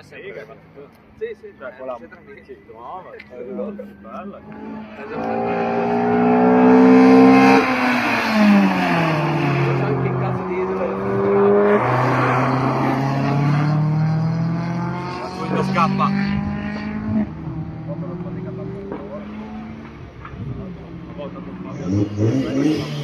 è sempre che fatto tu. Sì, sì, Cioè, quella sei tranquillo. sì, nuova, è bella. C'è anche il cazzo di Quando scappa. Una volta